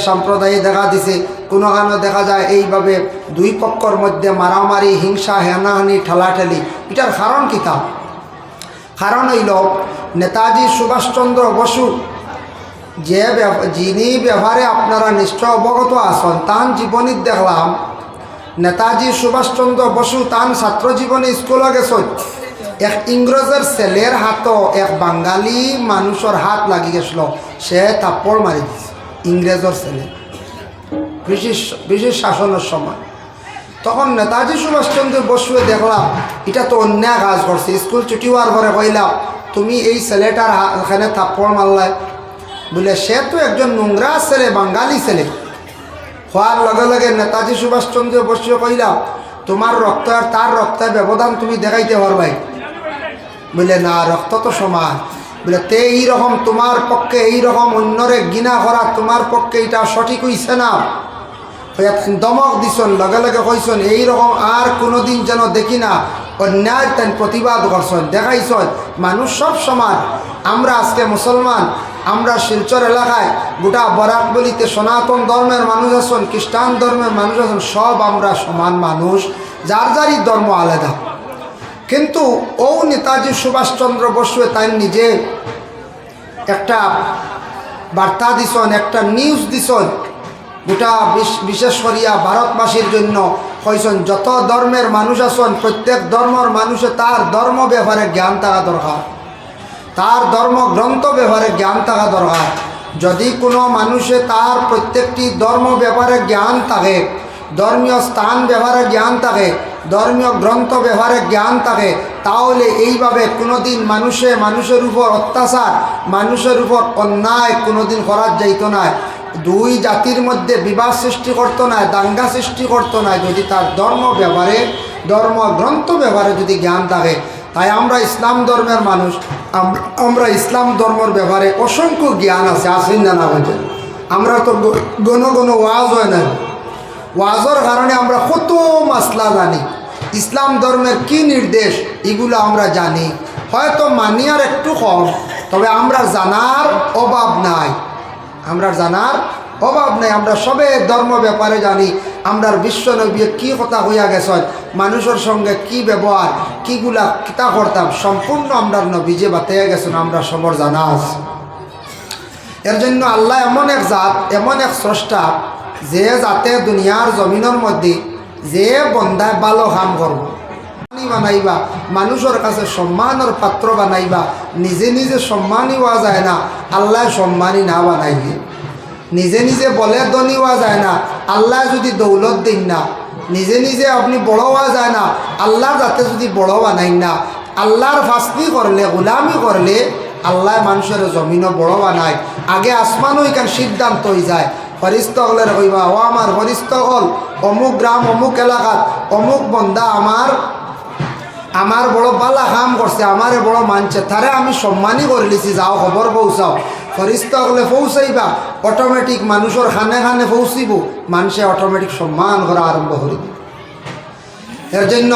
সম্প্রদায় দেখা দিছে কোনো কারণে দেখা যায় এইভাবে দুই পক্ষর মধ্যে মারামারি হিংসা হেনাহানি ঠেলাঠেলি এটার কারণ কিতা কারণ হইল নেতাজি সুভাষচন্দ্র বসু যিনি ব্যবহারে আপনারা নিশ্চয় অবগত আছেন তান জীবনী দেখলাম নেতাজি সুভাষচন্দ্র বসু তান ছাত্র জীবনে স্কুলে গেছেন এক ইংরেজের ছেলের হাতও এক বাঙালি মানুষের হাত লাগি গেছিল সে থাপ্পড় মারি দিছে ইংরেজের ছেলে ব্রিটিশ শাসনের সময় তখন নেতাজি সুভাষচন্দ্র বসুয়ে দেখলাম এটা তো অন্যায় কাজ করছে স্কুল ছুটি হওয়ার পরে কইলাম তুমি এই ছেলেটার এখানে থাপ্পড় মারলাই বলে সে তো একজন নোংরা ছেলে বাঙালি ছেলে হওয়ার লগে লগে নেতাজি সুভাষচন্দ্র বসুয়ে কইলাম তোমার রক্ত আর তার রক্তের ব্যবধান তুমি দেখাইতে পারবাই বলে না রক্ত তো সমান বলে তে এইরকম তোমার পক্ষে এইরকম অন্যরে ঘৃণা করা তোমার পক্ষে এটা সঠিক হইছে না দমক দিছন লগে লগে কইসন এইরকম আর কোনোদিন যেন দেখি না অন্যায় তেন প্রতিবাদ করছেন দেখাইছেন মানুষ সব সমান আমরা আজকে মুসলমান আমরা শিলচর এলাকায় গোটা বরাক বলিতে সনাতন ধর্মের মানুষ আছেন খ্রিস্টান ধর্মের মানুষ আছেন সব আমরা সমান মানুষ যার যারই ধর্ম আলাদা কিন্তু ও নেতাজি সুভাষচন্দ্র বসু তাই নিজে একটা বার্তা দিছেন একটা নিউজ দিছেন গোটা বিশেষ করিয়া ভারতবাসীর জন্য কইছেন যত ধর্মের মানুষ আছেন প্রত্যেক ধর্মের মানুষে তার ধর্ম ব্যাপারে জ্ঞান থাকা দরকার তার ধর্মগ্রন্থ ব্যাপারে জ্ঞান থাকা দরকার যদি কোনো মানুষে তার প্রত্যেকটি ধর্ম ব্যাপারে জ্ঞান থাকে ধর্মীয় স্থান ব্যাপারে জ্ঞান থাকে ধর্মীয় গ্রন্থ ব্যবহারে জ্ঞান থাকে তাহলে এইভাবে কোনোদিন মানুষের উপর অত্যাচার মানুষের উপর অন্যায় কোনোদিন করা যাইত না দুই জাতির মধ্যে বিবাদ সৃষ্টি করতো না দাঙ্গা সৃষ্টি করতো না যদি তার ধর্ম ব্যবহারে ধর্মগ্রন্থ ব্যবহারে যদি জ্ঞান থাকে তাই আমরা ইসলাম ধর্মের মানুষ আমরা ইসলাম ধর্মের ব্যাপারে অসংখ্য জ্ঞান আছে আসেন না বলছেন আমরা তো গণ ওয়াজ হয় না ওয়াজের কারণে আমরা কত মাসলা জানি ইসলাম ধর্মের কি নির্দেশ এগুলো আমরা জানি হয়তো মানি আর একটু কম তবে আমরা জানার অভাব নাই আমরা সবে ধর্ম ব্যাপারে জানি আমরা বিশ্বনবী কি কথা হইয়া গেছেন মানুষের সঙ্গে কি ব্যবহার কিগুলা কিতা করতাম সম্পূর্ণ আমরা নবী যে বাতাইয়া গেছেন আমরা সবর জানা আছে এর জন্য আল্লাহ এমন এক জাত এমন এক স্রষ্টা যে যাতে দুনিয়ার জমিনের মধ্যে যে বন্ধায় ভালো কাম করব বানাইবা মানুষের কাছে সম্মানের পাত্র বানাইবা নিজে নিজে সম্মানী হওয়া যায় না আল্লাহ সম্মানী না বানাইবে নিজে নিজে বলে ধনী হওয়া যায় না আল্লাহ যদি দৌলত দিন না নিজে নিজে আপনি বড় হওয়া যায় না আল্লাহর যাতে যদি বড় বানাই না আল্লাহর ফাসনি করলে গোলামি করলে আল্লাহ মানুষের জমিনও বড় বানায় আগে আসমানও এখানে সিদ্ধান্ত হয়ে যায় ফরিস্ত হলের কইবা ও আমার ফরিস্ত হল অমুক গ্রাম অমুক এলাকাত অমুক বন্দা আমার বড় বালা কাম করছে আমারে বড় মানছে তারে আমি সম্মানই করে লিছি যাও খবর পৌঁছাও ফরিস্ত হলে পৌঁছাইবা অটোমেটিক মানুষের খানে খানে পৌঁছিব মানুষে অটোমেটিক সম্মান করা আরম্ভ করে দিবে এর জন্য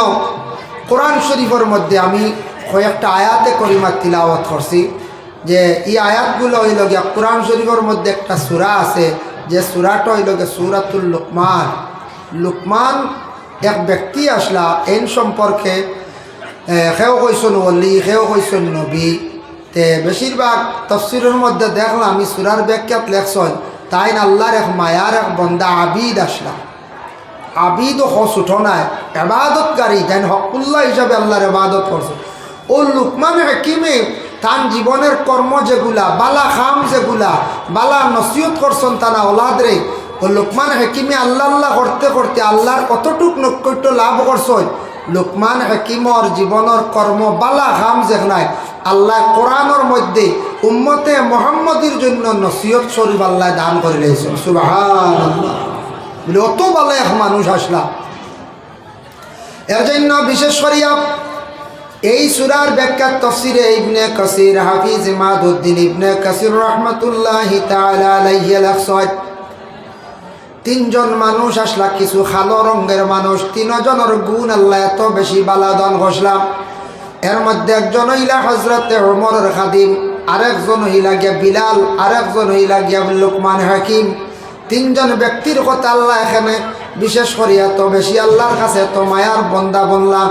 কোরআন শরীফের মধ্যে আমি কয়েকটা আয়াতে করিমা তিলাওয়াত করছি যে এই আয়াতগুলো হইল গিয়া কোরআন শরীফের মধ্যে একটা সূরা আছে যে সূরাটা হইল গিয়া সূরাতুল লুকমান এক ব্যক্তি আসলা এন সম্পর্কে সেও কইসন ওলি সেও কইসন নবী তে বেশিরভাগ তফসিরের মধ্যে দেখলাম আমি সূরার ব্যাখ্যাত লেখছন তাই আল্লাহর এক মায়ার এক বন্দা আবিদ আসলা আবিদ ও ছুটো নাই এবাদতকারী যেন হকুল্লাহ হিসাবে আল্লাহর এবাদত করছে ও লুকমান হাকিমে তান জীবনের কর্ম যেগুলা বালা খাম যেগুলা বালা নসিহত করছেন তানা ওলাদরে ও লুকমান হাকিমে আল্লাহ করতে করতে আল্লাহর কতটুক নৈকট্য লাভ করছেন লুকমান হাকিমর জীবনের কর্ম বালা খাম যেখানে আল্লাহ কোরআনের মধ্যে উম্মতে মুহাম্মদের জন্য নসিহত শরীফ আল্লাহ দান করে লেছেন সুবহানাল্লাহ বলে অত ভালো এক মানুষ আসলা এর জন্য বিশেষ করিয়া এই সূরার ব্যাখ্যা তাফসীরে ইবনে কাসির হাফিজ ইমাদউদ্দিন ইবনে কাসির রাহমাতুল্লাহি তাআলা আলাইহি লেখছেন তিনজন মানুষ আসলা কিছু কালো রঙের মানুষ তিনজনের গুণ আল্লাহ এত বেশি বালাদান ঘোষলাম এর মধ্যে একজন হইলা হযরতে ওমরের খাদিম আরেকজন হইলা গিয়া বিলাল আরেকজন হইলা গিয়া লুকমান হাকিম তিনজন ব্যক্তির কথা আল্লাহ এখানে বিশেষ করিয়া তো বেশি আল্লাহর কাছে তো মায়ার বন্দা বললা,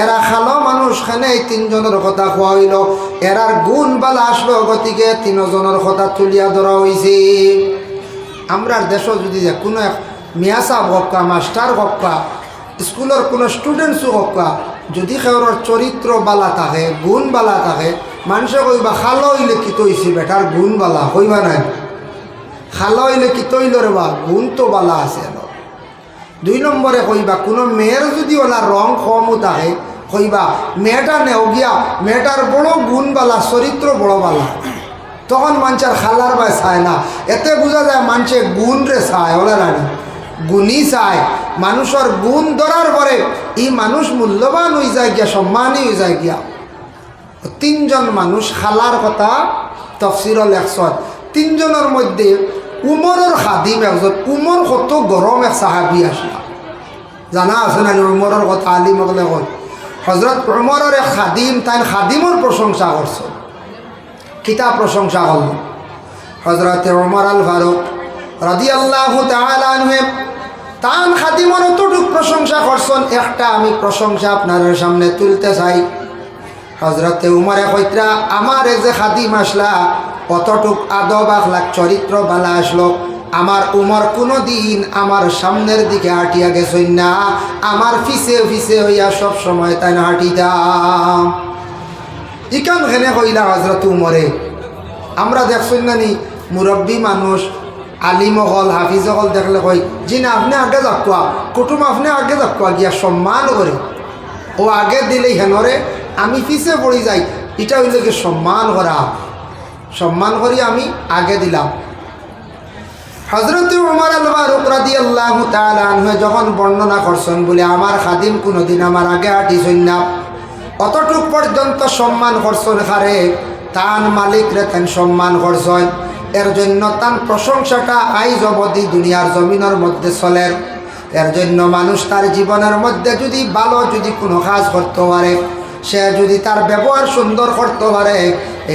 এরা খালো মানুষ খানে এই তিনজনের কথা কোয়া হইল, এরার গুণ বালা আসলো গতিকে তিনজনের কথা তুলিয়া ধরা হয়েছে। আমরা দেশও যদি যে কোনো এক মিয়া সাহেব হক্কা, মাস্টার হক্কা, স্কুলের কোনো স্টুডেন্টসও হক্কা, যদি সেওর চরিত্র বালা থাকে, গুণ বালা থাকে, মানুষে কইবা খালো হইলে কি তৈছি বেটার গুণ বালা, কইবা নাই খালো হইলে কি তৈল রে বা গুণ তো বালা আছে। 2 নম্বরে কইবা কোনো মেয়ের যদি ওলা রং কমও থাকে, কইবা মেয়েটা নেও গিয়া মেয়েটার বড় গুণ বালা, চরিত্র বড় বালা, তখন মানুষের খালার বাই চায় না। এতে বোঝা যায় মানুষে গুণ রে চায়, ওলা রানি গুণই চায়। মানুষের গুণ ধরার পরে এই মানুষ মূল্যবান হয়ে যায় গিয়া, সম্মানই হয়ে যায় গিয়া। 3 জন মানুষ খালার কথা তফসির লেখছন। 3 জনের মধ্যে উমরের খাদিম একজন, উমর কত গরম এক সাহাবি আসলা, জানা আছে না উমরের কথা? আলী মগলে কল হজরত উমরের এক খাদিম, তাই খাদিমর প্রশংসা করছে। কিতাব প্রশংসা করল হজরত উমর আল ফারুক রাদিয়াল্লাহু তাআলা আনহু, তান খাদিমর অতটুক প্রশংসা করছেন। একটা আমি প্রশংসা আপনার সামনে তুলতে চাই। হজরতে উমরে কইত্রা, আমার যে খাদিম আসলা অতটুক আদব আখলাক চরিত্র বালা আসলো, আমার উমর কোনো দিন আমার সামনের দিকে হাঁটিয়া গেছেন না, আমার ফিসে ফিসে হইয়া সব সময় তাই না হাঁটিতাম। ইকান হেনে কইলা হজরত উমরে। আমরা দেখছেন না নি মুরব্বী মানুষ, আলিম হল, হাফিজ হল দেখলে কই জি না আপনি আগে যাকুয়া, কুটুম আপনি আগে যাকুয়া গিয়া সম্মান করে, ও আগে দিলেই হেনরে আমি পিছে পড়ি যাই, এটা হইলে কি সম্মান করা, সম্মান করি আমি আগে দিলাম। হযরত উমর আল ফারুক রাদিয়াল্লাহু তাআলা আনহু যখন বর্ণনা করছেন বলে আমার খাদিম কোনোদিন আমার আগে হাঁটিছেন না, অতটুক পর্যন্ত সম্মান করছেন, হারে তান মালিক রে তান সম্মান করছেন। এর জন্য তান প্রশংসাটা আইজ অবধি দুনিয়ার জমিনের মধ্যে চলে। এর জন্য মানুষ তার জীবনের মধ্যে যদি ভালো যদি কোনো কাজ করতে পারে, সে যদি তার ব্যবহার সুন্দর করতে পারে,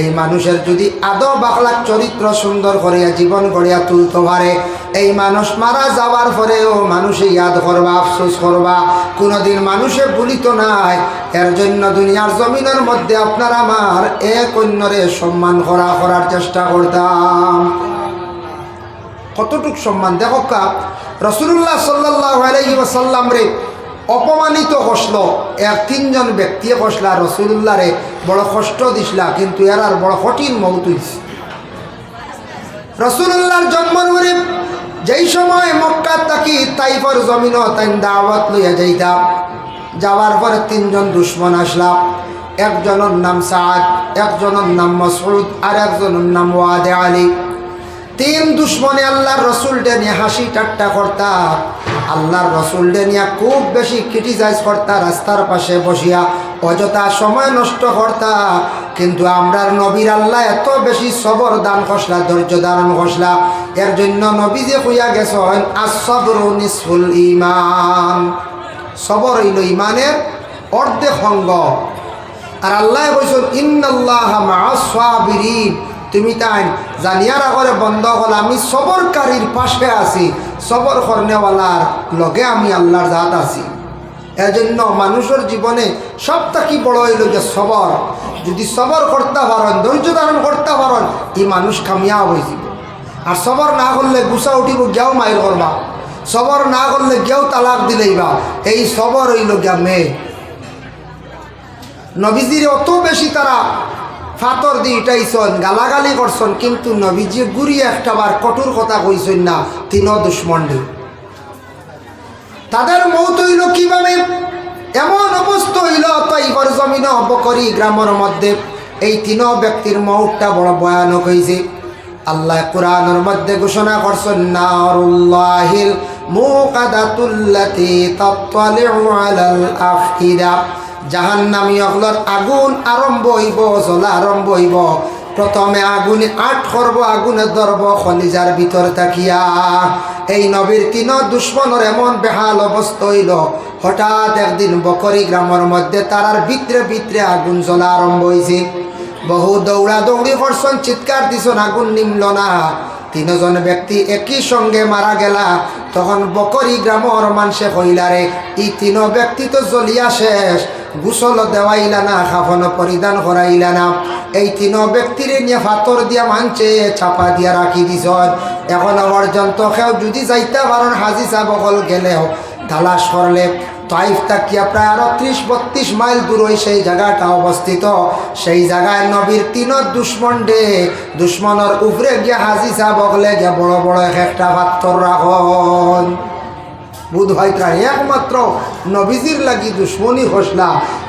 এই মানুষের যদি আদব আখলাক চরিত্র সুন্দর করিয়া জীবন গড়িয়া তুলতে পারে, এই মানুষ মারা যাওয়ার পরেও মানুষে ইয়াদ করবা, আফসোস করবা, কোনোদিন মানুষে ভুলিত নাই। এর জন্য দুনিয়ার জমিনের মধ্যে আপনার আমার এক অন্যরে সম্মান করার চেষ্টা করতাম। কতটুক সম্মান দেখো কা, রাসূলুল্লাহ সাল্লাল্লাহু আলাইহি ওয়াসাল্লাম রে অপমানিত করছিল, 3 জন ব্যক্তি কষলা রাসূলুল্লাহ রে বড় কষ্ট দিছিলা, কিন্তু এরার বড় কঠিন মওত হইছে। রাসূলুল্লাহর জন্মের পরে যেই সময় মক্কা থাকি তাইফের জমিন তাই দাওয়াত লইয়া যাইতাম, যাওয়ার পরে 3 জন দুশমন আসলা। একজনের নাম সাদ, একজনের নাম মাসউদ, আর একজনের নাম ওয়াদে আলী। 3 দুশ্মনে আল্লাহর রসুলটা নিয়ে হাসি ঠাট্টা করতা, আল্লাহর রসুলটা নিয়ে খুব বেশি ক্রিটিসাইজ করতা, রাস্তার পাশে বসিয়া অযথা সময় নষ্ট করতা। কিন্তু আমরার নবীর আল্লাহ এত বেশি সবর দান করসলা, ধৈর্য ধারণ করসলা। এর জন্য নবী যে কইয়া গেছেন আস-সাবরু নিসফুল ঈমান, সবর হইল ঈমানের অর্ধেক অঙ্গ। আর আল্লাহ কইছেন ইন্নাল্লাহা মা'আস সাবিরিন, তুমি তাই জানিয়ার আগরে বন্ধ হল আমি সবরকারীর পাশে আছি, সবর করনেওয়ালার লগে আমি আল্লাহর জাত আছি। এজন্য মানুষের জীবনে সবথেকে বড় হইল যে সবর। যদি সবর করতে পারেন, ধৈর্য ধারণ করতে পারেন, এই মানুষ কামিয়াব হয়ে যাব। আর সবর না করলে গুছা উঠিব, গেও মাইল করবা, সবর না করলে গেও তালাক দিলেইবা। এই সবর হইল গিয়া মেয়ে। নবীজির অত বেশি তারা ফাতর দিয়ে উঠাইছেন, গালাগালি করছেন, কিন্তু নবীজি গুড়িয়ে একটাবার কঠোর কথা কইছেন না 3 দুশ্মনদের। তাদের মৌত হইল কিভাবে? এমন অবস্থা হইল তাইফের জমিন বকরি গ্রামের মধ্যে এই 3 ব্যক্তির মৌতটা বড় ভয়ানক হয়েছে। আল্লাহ কোরআনের মধ্যে ঘোষণা করছেন নারুল্লাহিল মুকাদাতুল্লাতি তাত্তালিউ আলাল আফইদা, জাহান্নামী অগলর আগুন আরম্ভ হইব, জ্বলা আরম্ভ হইব। প্রথমে আগুনে আট করব, আগুনে ধরব খলিজার ভিতর থাকিয়া। এই নবীর 3 দুশ্মনের এমন বেহাল অবস্থা হইল, হঠাৎ একদিন বকরি গ্রামের মধ্যে তারার ভিতরে ভিতরে আগুন জ্বলা আরম্ভ হয়েছে। বহু দৌড়া দৌড়ি করছেন, চিৎকার দিছেন, আগুন নিমল না। তিনজন ব্যক্তি একই সঙ্গে মারা গেলা। তখন বকরি গ্রামর মানুষে কইলারে এই তিন ব্যক্তি তো জ্বলিয়া শেষ, গোসল দেওয়াইলা না, কাফন পরিধান করাইলা না। এই তিন ব্যক্তির নিয়ে ফাতর দিয়া মানছে চাপা দিয়া রাখি দিছ। এখন পর্যন্ত কেউ যদি যাইতে পারেন হাজি সাহেব বকল গেলেও তালাশ করলে তাইফ তাকিয়া প্রায় আরো 30-32 মাইল দূরে সেই জায়গাটা অবস্থিত। সেই জায়গায় নবীর তিন দুশ্মনের উপরে গিয়া হাজি সাহেব বকলে গিয়া বড় বড় একটা পাথর রাখন। বুধ হয় তাই একমাত্র নবীজির লাগি দুশ্মনী হসলা,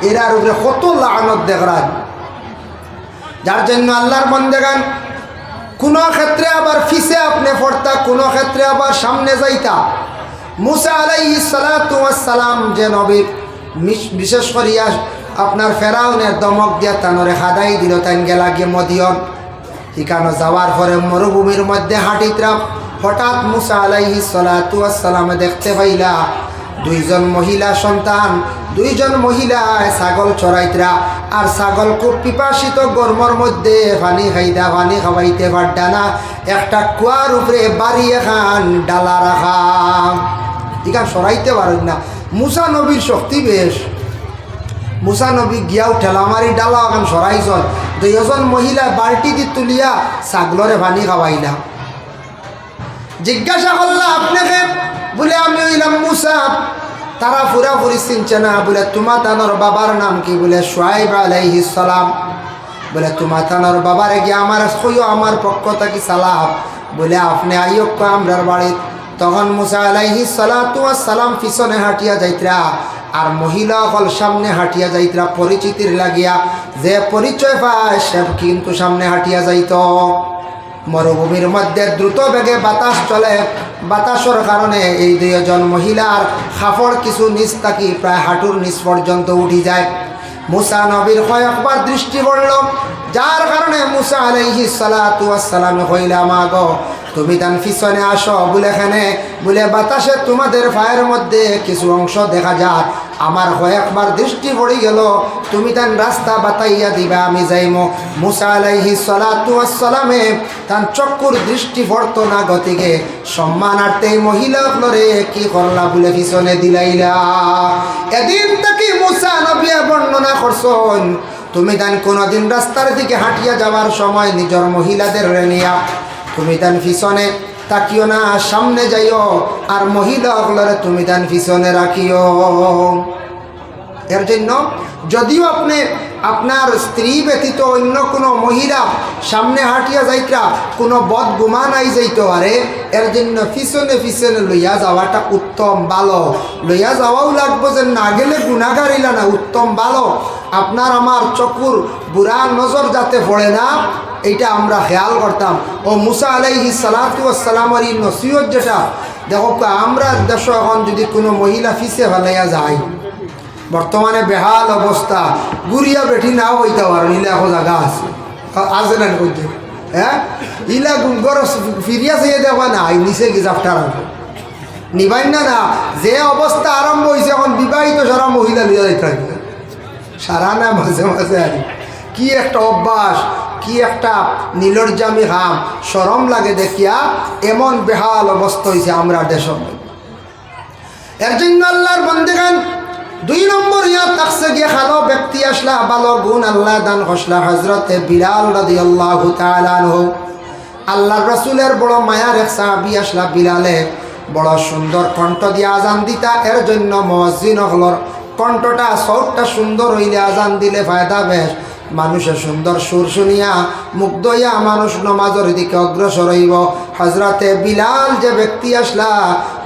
এরার উপরে কত লানত দেখরান। যার জন্য আল্লাহর বন্দেগান কোনো ক্ষেত্রে আবার ফিসে আপনি পড়তা, কোনো ক্ষেত্রে আবার সামনে যাইতা। মুসা আলাইহিস সালাতু ওয়াস সালাম যে নবী, বিশেষ করিয়া আপনার ফেরাউনের দমক দিয়া তানরে খাদাই দিল, তাই গেলা গিয়ে মদিয়ন। ঠিকানো যাওয়ার পরে মরুভূমির মধ্যে হাঁটিতরা হঠাৎ মুসা আলাইহিস সালাতু ওয়াস সালাম দেখতে পাইলা দুইজন মহিলা সন্তান, দুইজন মহিলায় ছাগল চড়াইতরা। আর ছাগল খুব পিপাসিত, গরমের মধ্যে পানি খাইতা, পানি খাওয়াইতে পারতা না। একটা কুয়ার উপরে বাড়ি এখান ডালা রাখা, এখান সরাইতে পারেন না। মুসা নবীর শক্তি বেশ, মুসা নবী গিয়াও ঠেলামারি ডালা এখন সরাইছন। দুইজন মহিলা বাল্টি দি তুলিয়া ছাগলরে পানি খাওয়াইলা। জিজ্ঞাসা করলা আপনাকে, বলে আমি হইলাম মুসা। তারা পুরাপুরি চিনছে না। বলে তোমার তানোর বাবার নাম কি? বলে শুআইব আলাইহিস সালাম। বলে তোমার তানোর বাবারে গিয়ে আমার কইও আমার পক্ষ থাকি সালাম। বলে আপনি আইয়ক আমরার বাড়িত। তখন মুসা আলাইহিস সালাতু ওয়াস সালাম পিছনে হাঁটিয়া যাইতরা, আর মহিলা হল সামনে হাঁটিয়া যাইতরা পরিচিতির লাগিয়া। যে পরিচয় পায় সে কিন্তু সামনে হাঁটিয়া যাইত। মরুভূমির মধ্যে দ্রুত বেগে বাতাস চলে, বাতাসের কারণে এই দুইজন মহিলার কাপড় কিছু নিচ থাকি প্রায় হাঁটুর নিচ পর্যন্ত উঠি যায়। মুসা নবীর কয়েকবার দৃষ্টি পড়ল, যার কারণে মুসা আলাইহিস সালাতু ওয়াস সালাম কইলা মা গো তুমি তান পিছনে আসো। বলে এখানে বলে বাতাসে তোমাদের পায়ের মধ্যে কিছু অংশ দেখা যায়। আমার কয়েকবার দৃষ্টি পড়ে গেল, তুমি তান রাস্তা বাতাইয়া দিবা, আমি যাইমো। মুসা আলাইহিস সালাতু ওয়াস সালামে তান চক্ষুর দৃষ্টি পড়তো না, গতিকে সম্মানার্থে মহিলাগুলোরে কি করলা বলে পিছনে দিলাইলা। এদিন থেকে মুসা নবী বর্ণনা করছেন, তুমি তান কোনোদিন রাস্তার দিকে হাঁটিয়া যাওয়ার সময় নিজের মহিলাদের নিয়া তুমি তান পিছনে তাকিও না, সামনে যাইও। আর মহিলাগুলোরে তুমি তান পিছনে রাখিও। এর জন্য যদিও আপনি আপনার স্ত্রী ব্যতীত অন্য কোনো মহিলা সামনে হাঁটিয়া যাইতা কোনো বদগুমান আই যাইতে পারে, এর জন্য পিছনে পিছনে লইয়া যাওয়াটা উত্তম ভালো। লইয়া যাওয়াও লাগবো, যে না গেলে গুণাগারিলা না, উত্তম ভালো। আপনার আমার চকুর বুড়া নজর যাতে পড়ে না, এইটা আমরা খেয়াল করতাম। ও মুসা আলাইহিস সালাতু ওয়াস সালামের এই নসিহত যেটা দেখো, আমরা দেশ এখন যদি কোনো মহিলা ফিসে ফেলাইয়া যায়, বর্তমানে বেহাল অবস্থা, গুড়িয়া বেঠি নাও হইতে পারেন, ইলা এখন জায়গা আছে আছে না করতে, হ্যাঁ ইলা গর ফিরিয়া চাইয়ে দেখবা না, নিচে গিজাফটার নিবাই না। না যে অবস্থা আরম্ভ হয়েছে এখন, বিবাহিত সারা মহিলা লিয়া যাইতে সারা না মাঝে মাঝে আর কি একটা অভ্যাস, কি একটা নীলর্জামি হাম, শরম লাগে দেখিয়া। এমন বেহাল অবস্থা হয়েছে আমরা দেশের মধ্যে। এর জন্য আল্লাহর বন্দেগান 2 নম্বর ইয়া তাকসে গিয়ে ভালো ব্যক্তি আসলা, ভালো গুণ আল্লাহ দান হসলা হজরতে বিলাল রাদিয়াল্লাহু তাআলা আনহু। আল্লাহর রাসূলের বড় মায়ার এক সাহাবী আসলা। বিলালে বড় সুন্দর কণ্ঠ দিয়ে আজান দিতা। এর জন্য মুয়াজ্জিন হলর কণ্ঠটা সৌটটা সুন্দর হইলে আজান দিলে ফায়দা বেশ। মানুষের সুন্দর সুর শুনিয়া মুগ্ধ হইয়া মানুষ নমাজের দিকে অগ্রসর হইব। হজরতে বিলাল যে ব্যক্তি আসলা,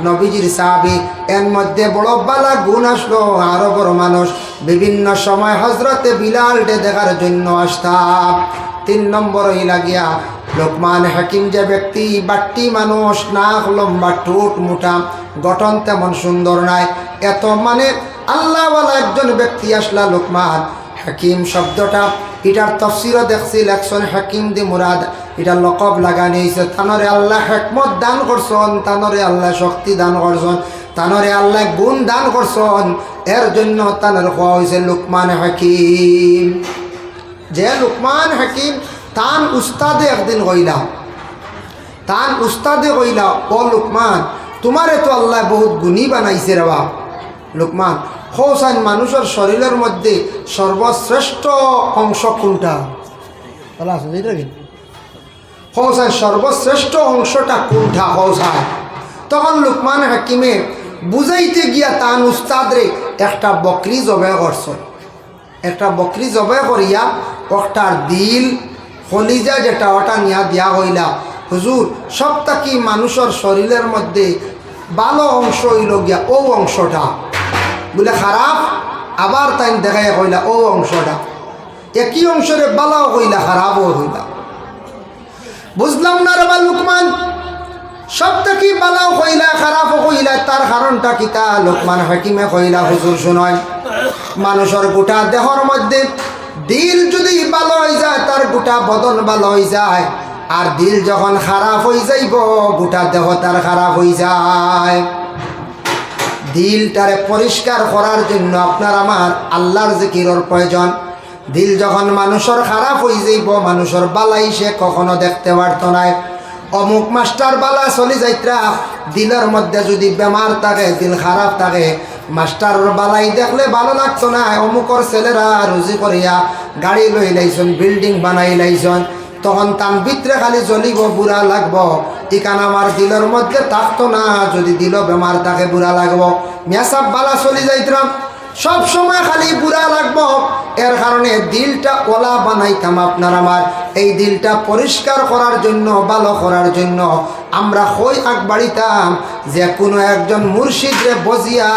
নবীজির সাহাবী, এর মধ্যে বড় বালা গুণ আসলো। আরো বড় মানুষ বিভিন্ন সময় হজরতে বিলালকে দেখার জন্য আসতাম। 3 নম্বর হইলা গিয়া লোকমান হাকিম যে ব্যক্তি, বাট্টি মানুষ, নাক লম্বা, ঠোঁট মোটা, গঠন তেমন সুন্দর নাই, এত মানে আল্লাহওয়ালা একজন ব্যক্তি আসলা। লোকমান হাকিম শব্দটা এটার তফসিরও দেখছি, লেখছেন হাকিম দি মুরাদ, এটা লকব লাগানি হয়েছে। তানরে আল্লাহ হেকমত দান করছেন, তানরে আল্লাহ শক্তি দান করছেন, তানরে আল্লাহ গুণ দান করছেন। এর জন্য তানের হওয়া হয়েছে লোকমান হাকিম। যে লোকমান হাকিম তান উস্তাদে একদিন কইলা, তান উস্তাদে কইলা, ও লোকমান, তোমারে তো আল্লাহ বহুত গুণী বানাইছে রে বাপ। লোকমান হোসাইন, মানুষের শরীরের মধ্যে সর্বশ্রেষ্ঠ অংশ কোনটা? হোসাইন, সর্বশ্রেষ্ঠ অংশটা কোনটা হোসাইন? তখন লোকমান হাকিমে বুঝাইতে গিয়া তান উস্তাদরে একটা বকরি জবাই করছ। একটা বকরি জবাই করিয়া ওটার দিল কলিজা যেটা ওটা নিয়া দিয়া হইলা, হুজুর সবটা কি মানুষের শরীরের মধ্যে ভালো অংশ হইল গিয়া ও অংশটা বলে খারাপ, আবার তাই দেখাই কইলা ও অংশটা একই অংশরে ভালো হইলা খারাপও হইলা। বুঝলাম না রে বা লোকমান, সবটা কি ভালো হইলা খারাপও হইলা, তার কারণটা কি? তা লোকমান হাকিমে কইলা, হুজুর শুনয়, মানুষের গোটা দেহর মধ্যে দিল যদি ভালো হয়ে যায় তার গোটা বদন ভালো হয়ে যায়, আর দিল যখন খারাপ হয়ে যাইব গোটা দেহ তার খারাপ হয়ে যায়। দিলটারে পরিষ্কার করার জন্য আপনার আমার আল্লাহর জিকিরের প্রয়োজন। দিল যখন মানুষের খারাপ হয়ে যাইব, মানুষের বালাই সে কখনো দেখতে পারত না। অমুক মাস্টার বালা চলি যাইত্রা, দিলের মধ্যে যদি বেমার থাকে, দিল খারাপ থাকে, মাস্টারের বালাই দেখলে ভালো লাগতো না। অমুকর ছেলেরা রুজি করিয়া গাড়ি লই লাইছন, বিল্ডিং বানাই লাইছন, তখন তার ভিতরে খালি জ্বলিব, বুড়া লাগব। ইকান আমার দিলের মধ্যে থাকতো না, যদি দিল বেমার তাকে বুড়া লাগবো। মেসাব বালা চলি যাইতাম, সব সময় খালি বুড়া লাগবো। এর কারণে দিলটা ওলা বানাইতাম আপনার আমার। এই দিলটা পরিষ্কার করার জন্য, ভালো করার জন্য আমরা হই আগ বাড়িতাম যে কোনো একজন মুর্শিদরে বজিয়া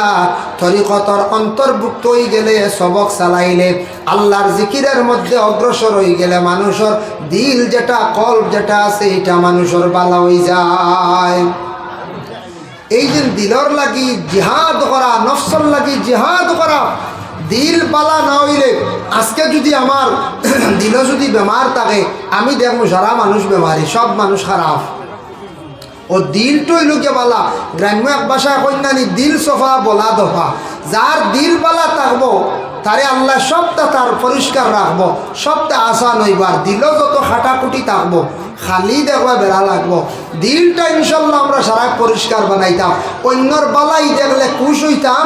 তরিকতর অন্তর্ভুক্ত হয়ে গেলে, সবক চালাইলে, আল্লাহর জিকিরের মধ্যে অগ্রসর হয়ে গেলে মানুষের দিল যেটা কল্প যেটা আছে এটা মানুষের ভালো হয়ে যায়। এই যে দিলর লাগি জিহাদ করা, নফসর লাগি জিহাদ করা, দিল বালা না হইলে, আজকে যদি আমার দিল যদি বেমার থাকে, আমি দেখবো সারা মানুষ বেমারি, সব মানুষ খারাপ। ও দিলটাই লোকে বালা, গ্রাম্য এক ভাষায় কন্যানি দিল সফা বলা দফা। যার দিল বালা থাকবো তারে আল্লাহ সবটা তার পরিষ্কার রাখবো, সবটা আসান হইবার। দিল যত খাটাকুটি থাকবো, খালি দেখবা বেড়া লাগবো। দিলটা ইনশাল্লাহ আমরা সারা পরিষ্কার বানাইতাম, অন্যর বালাই দেখলে খুশ হইতাম।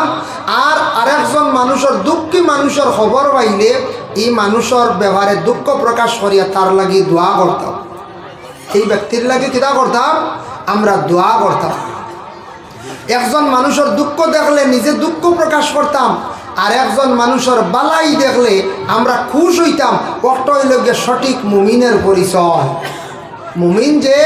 আর আরেকজন মানুষের দুঃখী মানুষের খবর পাইলে এই মানুষের ব্যবহারে দুঃখ প্রকাশ করিয়া তার লাগি দোয়া করতাম। এই ব্যক্তির লাগে কিতা করতাম? আমরা দোয়া করতাম। একজন মানুষের দুঃখ দেখলে নিজে দুঃখ প্রকাশ করতাম, আর একজন মানুষের বালাই দেখলে আমরা খুশ হইতাম। ওটা হইল গিয়ে সঠিক মুমিনের পরিচয়। মুমিন যে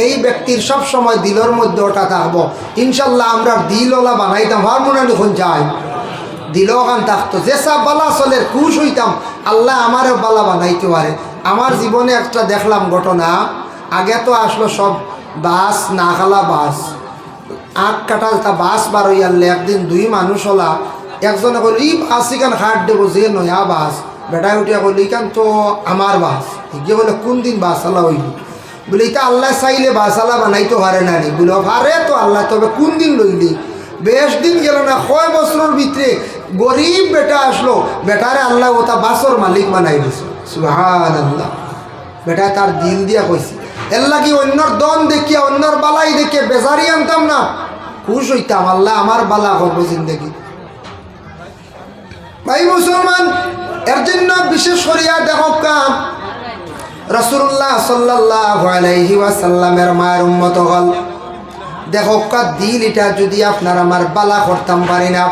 এই ব্যক্তির সব সময় দিলের মধ্যে ওটা থাকবো। ইনশাল্লাহ আমরা দিলওয়ালা বানাইতাম, হারমোনা যখন যাই দিল ওখান থাকতো, যেসব বালা চলে খুশ হইতাম। আল্লাহ আমারও বালা বানাইতে পারে। আমার জীবনে একটা দেখলাম ঘটনা। আগে তো আসলো সব বাস, না খালা বাস, আখ কাটাল তা বাস বার হইয়ালে একদিন দুই মানুষ হলা। একজনে কইল ই বাস ইখান হাট দেবো, যে নয়া বাস। বেটায় উঠিয়া কইল ইখান তো আমার বাস। গিয়ে বলে কোন দিন বাস আলা হইল? বলে এটা আল্লাহ চাইলে বাস আলা বানাইতে পারে না নি। বলে পারে তো আল্লাহ, তবে কোন দিন লইলি? বেশ দিন গেল না, 6 বছরের ভিতরে গরিব বেটা আসলো, বেটারে আল্লাহ ওটা বাসর মালিক বানাই দিছে। সুবহানাল্লাহ। বেটা তার দিল দিয়া কইছে, এর লাগি অন্যর দন দেখিয়া, অন্যর বালাই দেখিয়া বেজারি আনতাম না, খুশ হইতাম। আল্লাহ আমার বালা করবো জিন্দগি। ভাই মুসলমান, এর জন্য বিশেষ করিয়া দেখো কাম রাসূলুল্লাহ সাল্লাল্লাহু আলাইহি ওয়াসাল্লামের মায়ের উম্মত হল। দেখো কা দিল এটা যদি আপনার আমার বালা করতাম পারি না,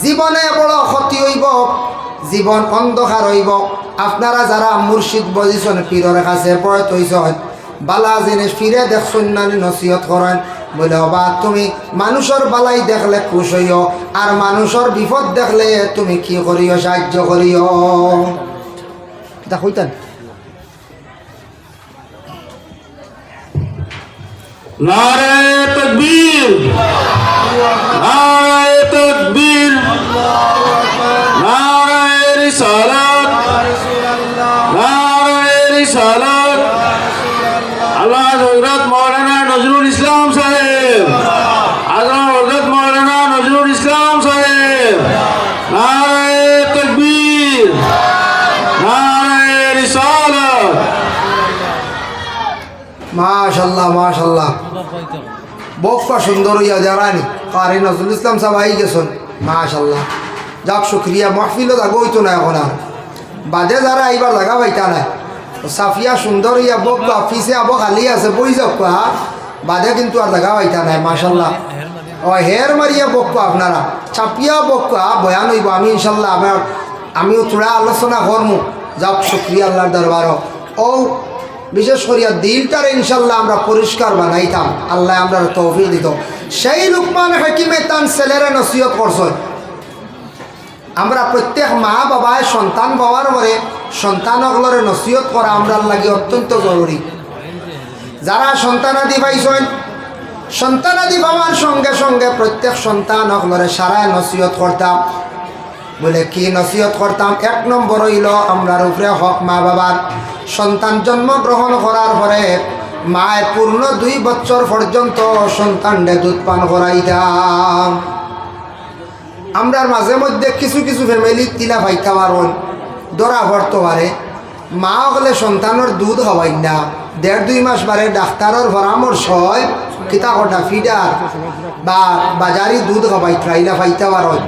জীবনে বড় ক্ষতি হইব, জীবন অন্ধকার হইব। আপনারা যারা মুর্শিদ বজিছেন, পীরের কাছে পড়ত হইছেন, বালা জিনিস ফিরে দেখছেন না, নসিহত করেন। বলে বা তুমি মানুষের বালাই দেখলে খুশ হইও, আর মানুষের বিপদ দেখলে তুমি কি করিও? সাহায্য করিও। এটা কইতেন। নারে তাকবীর, নারে তাকবীর, নারে রিসালাত, নারে রিসালাত। আল্লাহ হযরত মাওলানা নজরুল ইসলাম সাহেব, আল্লাহ হযরত মাওলানা নজরুল ইসলাম সাহেব। নারে তাকবীর, নারে রিসালাত। মাশাআল্লাহ। মাশাল্লাহ মাশাল্লাহ বক্কা সুন্দর হইয়া জারানি কারি নজরুল ইসলাম সাহেব আই গেছেন মাশাল্লাহ যাক শুক্রিয়া মাহফিলত আগে হইতো না এখন আর বাদে যারা এইবার লাগা পাইতা নাই সাফিয়া সুন্দর হইয়া বক্কা অফিসে আবো খালি আছে বই যাক বাদে কিন্তু আর লাগা পাইতা নাই মাশাল্লাহ ও হের মারিয়া বক্কা আপনারা চাপিয়া বক্কা বয়ান হইব আমি ইনশাল্লাহ আমিও থোড়া আলোচনা করমু যাক শুক্রিয়া আল্লাহর দরবারও ও বিশেষ করিয়া দিলটারে ইনশাল্লাহ আমরা পরিষ্কার বানাইতাম আল্লাহ আমরা তৌফিক দিত সেই লুকমান হাকিমে তান ছেলেরা নসিহত করছেন আমরা প্রত্যেক মা বাবায় সন্তান পাওয়ার পরে সন্তানগুলোরে নসিহত করা আমরা লাগি অত্যন্ত জরুরি যারা সন্তানাদি পাইছেন সন্তানাদি পাওয়ার সঙ্গে সঙ্গে প্রত্যেক সন্তানগুলোরে সারায় নসিহত করতাম বলে কি নসিহত করতাম এক নম্বর হইল আমরার উপরে হক মা বাবার সন্তান জন্মগ্রহণ করার পরে মায়ের পূর্ণ 2 বছর পর্যন্ত সন্তানকে দুধ পান করাইতাম আমরার মাঝে মধ্যে কিছু কিছু ফ্যামিলি তিলা ভাইতে পারন দরা ভরতে পারে মা হলে সন্তানের দুধ হবাই না 1.5-2 মাস বারে ডাক্তারের পরামর্শ হয় কিতা কটা ফিডার বা বাজারি দুধ হবাই ট্রাইলা ফাইতে পারন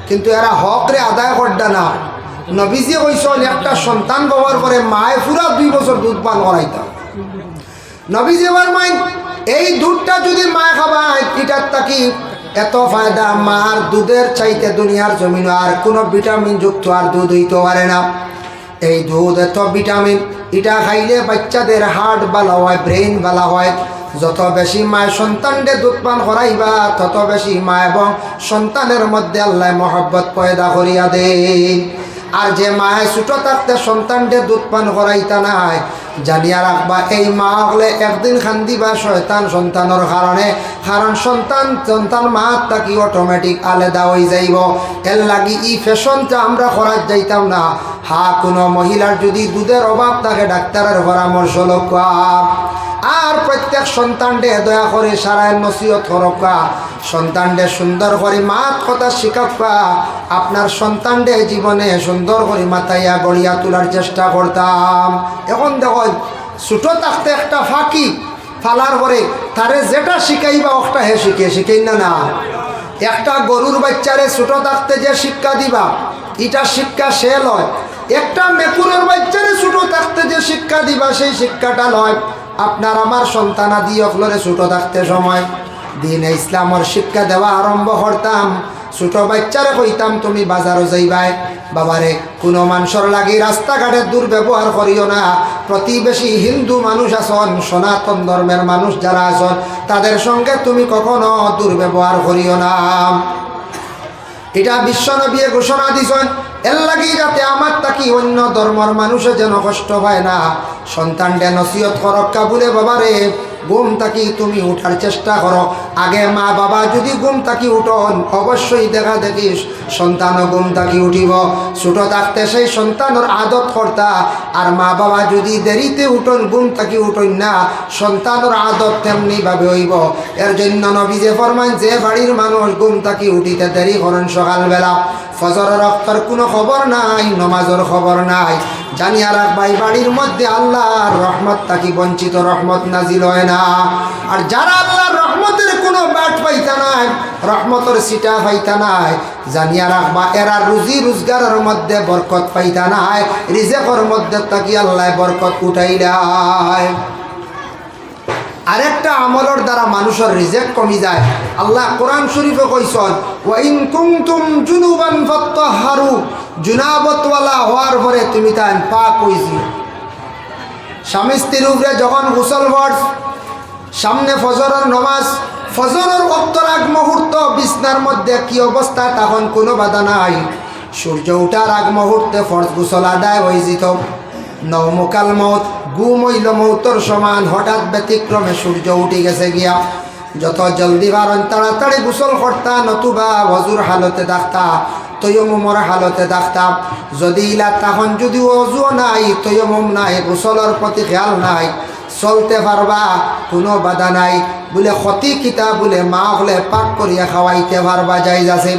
কিন্তু এরা হক রে আদায় করডা না নবীজি কইছেন একটা সন্তান পাওয়ার পরে মায়ে পুরা 2 বছর দুধ পান করাইতাম নবীজি ফরমাইন এই দুধটা যদি মায়ে খাবায় এটার তাকি এত ফায়দা মার দুধের চাইতে দুনিয়ার জমিন আর কোনো ভিটামিন যুক্ত আর দুধ হইতে পারে না এই দুধ এত ভিটামিন এটা খাইলে বাচ্চাদের হার্ট ভালো হয় ব্রেইন ভালো হয় যত বেশি মায় সন্তানকে দুধ পান করাইবা তত বেশি মা এবং সন্তানের মধ্যে আল্লাহ মহব্বত পয়দা করিয়া দেন আর যে মায়ে ছোট থাকতে সন্তানকে দুধ পান করাইতা নাই জানিয়া রাখবা এই মা হলে একদিন খান্দিবা শয়তান সন্তানের কারণে কারণ সন্তান মা তাকি অটোমেটিক আলাদা হয়ে যাইব এর লাগি ই ফ্যাশনটা আমরা করার যাইতাম না কোনো মহিলার যদি দুধের অভাব থাকে ডাক্তারের পরামর্শ লক্ষ্য আর প্রত্যেক সন্তানকে দয়া করে সারায় নসিহত করকা সন্তানকে সুন্দর করে মাত কথা শিখাকা আপনার সন্তানকে জীবনে সুন্দর করে মাথাইয়া গড়িয়া তোলার চেষ্টা করতাম এখন দেখো ছোট থাকতে একটা ফাঁকি ফালার পরে তারে যেটা শিখাইবা ওটা হে শিখাই না একটা গরুর বাচ্চারে ছোট থাকতে যে শিক্ষা দিবা এটা শিক্ষা সে লয় একটা মেকুরের বাচ্চারে ছোট থাকতে যে শিক্ষা দিবা সেই শিক্ষাটা লয় আপনার আমার সন্তানাদি অকলরে ছোট থাকতে সময় দিন ইসলামের শিক্ষা দেওয়া আরম্ভ করতাম ছোট বাচ্চারে কইতাম তুমি বাজারও যাইবাই বাবারে কোনো মানুষের লাগি রাস্তাঘাটে দুর্ব্যবহার করিও না প্রতিবেশী হিন্দু মানুষ আছেন সনাতন ধর্মের মানুষ যারা আছেন তাদের সঙ্গে তুমি কখনো দুর্ব্যবহার করিও না এটা বিশ্বনবী ঘোষণা দিছেন এর লাগি যাতে আমার তাকি অন্য ধর্মের মানুষে যেন কষ্ট পায় না সন্তানকে নসিহত করক্কা বলে বাবারে ঘুম তাকি তুমি উঠার চেষ্টা করো আগে মা বাবা যদি ঘুম তাকি উঠন অবশ্যই দেখা দেখিস সন্তানও ঘুম তাকি উঠিব ছোট থাকতে সেই সন্তানের আদত করতা আর মা বাবা যদি দেরিতে উঠন ঘুম তাকি উঠন না সন্তানের আদত তেমনি ভাবে হইব এর জন্য নবী যে ফরমান যে বাড়ির মানুষ ঘুম তাকি উঠিতে দেরি করেন সকালবেলা ফজরের রক্তর কোনো খবর নাই নমাজের খবর নাই জানিয়া রাখবাই বাড়ির মধ্যে আল্লাহর রহমত তাকি বঞ্চিত রহমত নাজিল হয় না আর যারা আল্লাহর রহমতের কোনো বাট পাইতা নাই রহমতের সিটা পাইতা নাই জানিয়া রাখবা এরা রুজি রোজগারের মধ্যে বরকত পাইতা নাই রিজেকের মধ্যে তাকি আল্লাহ বরকত উঠাইলাই আরেকটা আমলের দ্বারা মানুষের রিজেক কমি যায় আল্লাহ কোরআন শরীফে কইছেন ওয়া ইন কুনতুম জুনুবান ফাত্তাহহারু জুনাবতওয়ালা হওয়ার পরে তুমি তাই পাক হইছি স্বামী স্ত্রীর উপরে যখন গোসল ফরজ সামনে ফজরের নামাজ ফজরের ওয়াক্তের আগ মুহূর্ত বিছনার মধ্যে কি অবস্থা তখন কোনো বাধা নাই সূর্য ওঠার আগ মুহূর্তে ফরজ গোসল আদায় হয়ে যেত নওমুকাল মউত ঘুম হইল মৌতর সমান হঠাৎ ব্যতিক্রমে সূর্য উঠে গেছে গিয়া যত জলদি পারেন তাড়াতাড়ি গোসল করতা নতুবা ওযুর হালতে দেখতা তৈয়মুমর হালতে দেখতাম যদি ইলা তখন যদি ওযু নাই তৈয়মুম নাই গোসলের প্রতি খেয়াল নাই চলতে পারবা কোনো বাধা নাই বলে ক্ষতি কিতা বলে মা হলে পাক করিয়া খাওয়াইতে পারবা যাই আছে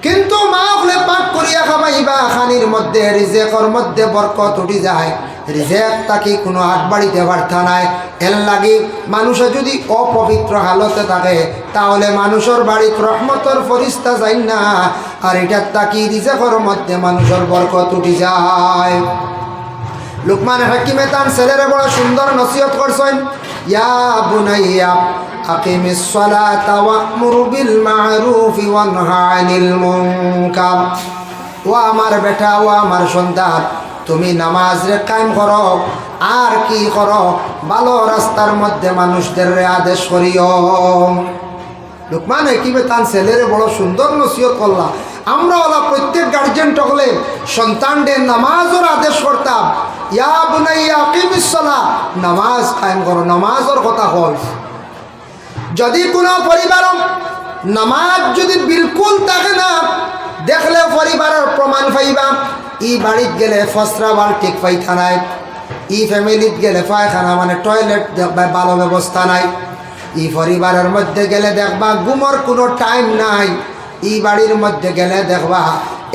কিন্তু মা হলে পাক করিয়া খাওয়াইবা খানির মধ্যে রিজেকের মধ্যে বরকত উঠি যায় রিজেক তাকে কোনো আগ বাড়িতে পারতা নাই। এর লাগি মানুষে যদি অপবিত্র হালতে থাকে তাহলে মানুষের বাড়িত রহমতর ফরিস্তা যায় না, আর এটার তাকি রিজেকের মধ্যে মানুষের বরকত উঠি যায়। লুকমান হাকিমে তার ছেলেরে বড় সুন্দর নসিহত করছেন, ইয়া বুনাইয়া আকিমিস সালাতা ওয়া'মুর বিল মা'রুফি ওয়ানহা আনিল মুনকার। ও আমার বেটা, ও আমার সন্তান, তুমি নামাজ রে কায়েম করো, আর কি করো, ভালো রাস্তার মধ্যে মানুষদের আদেশ করিও। লুকমান হাকিমে তার ছেলেরে বড় সুন্দর নসিহত করলা। আমরা ওলা প্রত্যেক গার্জেন টকলে সন্তানদের নামাজের আদেশ করতাম, ইয়া বুনাইয়া আকিমিস সালাহ, নামাজ কায়েম করো, নামাজের কথা কল। যদি কোনো পরিবার নামাজ যদি বিলকুল থাকে না, দেখলে পরিবারের প্রমাণ পাইবা। ই বাড়িত গেলে ফসরাবার ঠিক পাইতা নাই, ই ফ্যামিলিত গেলে পায়খানা মানে টয়লেট দেখবা ভালো ব্যবস্থা নাই, ই পরিবারের মধ্যে গেলে দেখবা ঘুমোর কোনো টাইম নাই, ই বাড়ির মধ্যে গেলে দেখবা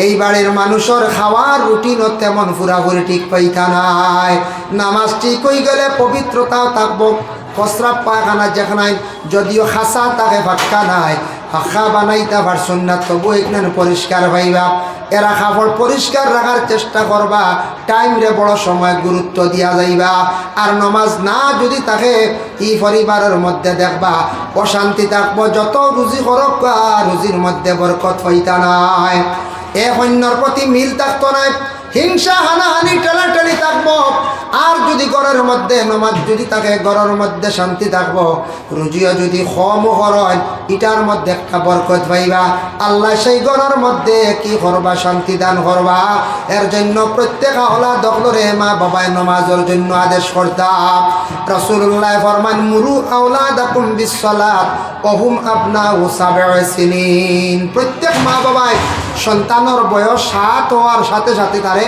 এই বাড়ির মানুষের খাওয়ার রুটিনও তেমন পুরাপুরি ঠিক পাইতা নাই। নামাজ ঠিক হয়ে গেলে পবিত্রতাও থাকবো, প্রস্রাব পায়খানা যেখানে যদিও খাসা তাকে ফাঁকা নাই, ফাঁকা বানাইতে পারছেন না, তবু এখানে পরিষ্কার পাইবা। এরা খাবার পরিষ্কার রাখার চেষ্টা করবা, টাইম রে বড় সময় গুরুত্ব দিয়া যাইবা। আর নমাজ না যদি তাকে এই পরিবারের মধ্যে দেখবা অশান্তি থাকবো, যত রুজি করক রুজির মধ্যে বরকত হইতা নাই, এক অন্যর প্রতি মিল থাকতো নাই, হিংসা হানাহানি টেলাটেলি থাকবো। আর যদি ঘরের মধ্যে নমাজ যদি থাকে, ঘরের মধ্যে শান্তি থাকবো, রুজিও যদি কম হয়, ইটার মধ্যে একটা বরকত পাইবা। আল্লাহ সেই ঘরের মধ্যে কি করবা, শান্তি দান করবা। এর জন্য প্রত্যেক আওলা দখলরে মা বাবায় নমাজের জন্য আদেশ করতাম। রাসূলুল্লাহ ফরমান, মুরু আওলাদাকুম বিসসালাত ওয়া হুম আবনাউ সাবঈ সিনিন। প্রত্যেক মা বাবায় সন্তানের বয়স 7 হওয়ার সাথে সাথে তারে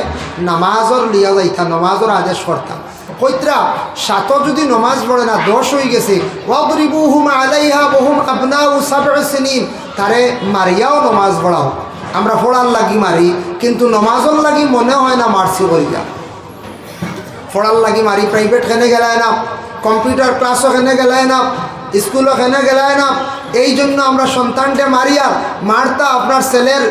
নামাজর লিয়া যাইতা, নামাজর আদেশ করতাম। কইত্রা 7 যদি নামাজ পড়ে না 10 হয়ে গেছে, ওয়াদরিবুহুম আলাইহা ওয়া হুম আবনাউ সাবঈ সিনিন, তারে মারিয়াও নামাজ পড়াও। আমরা পড়ার লাগি মারি, কিন্তু নামাজর লাগি মনে হয় না মারছি করিয়া। পড়ার লাগি মারি, প্রাইভেট খেনে গেলায় না, কম্পিউটার ক্লাসও খেনে গেলায় না, স্কুলও খেনে গেলায় না। এই জন্য আমরা সন্তানকে মারিয়া মারতা আপনার ছেলের